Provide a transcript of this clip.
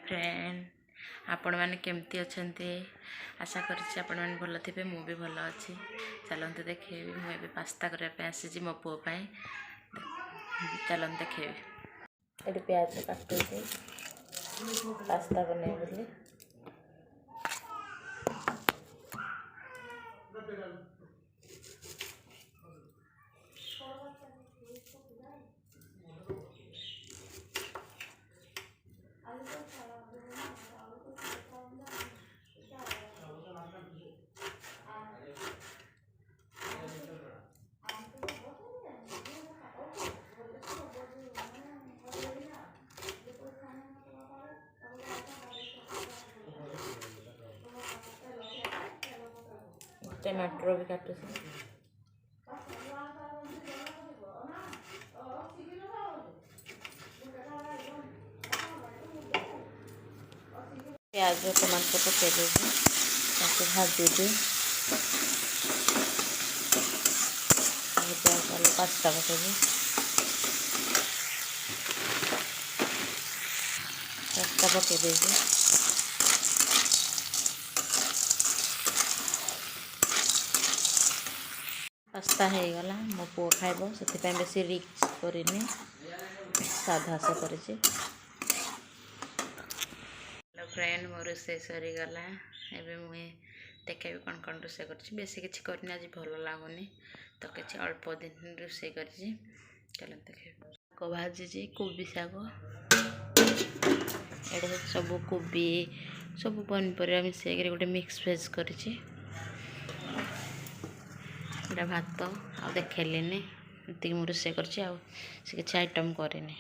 Friend आपण मैंने केमती अच्छे आशा करुँच आपण मैंने भल थे मु भी भल अच्छी चलते देखेबी मुझे पास्ता करने आसी मो पुओं चलते देखेबी ये प्याज काटुची पास्ता बने बोली टमाटर भी काटुची प्याज टमाटर पकई देगी भाजी पास्ता पकईबी पास्ता पकई देगी पास्ता हो गला मो पुओ खाइब से बेसी रिच करनी साधा से कर फ्रेंड मोर रोसे सरीगला एवं मुझे देखे कौन कौन रोसे कर बेसी किसी करनी आज भल लगुनि तो किसी अल्प दिन रोसे कर देखे भाजी कोबी शाग ये सब कोबी सब पनीपरिया मिसेक गोटे मिक्स वेज कर भात आ देखनी ये रोसे कर किसी आइटम करनी।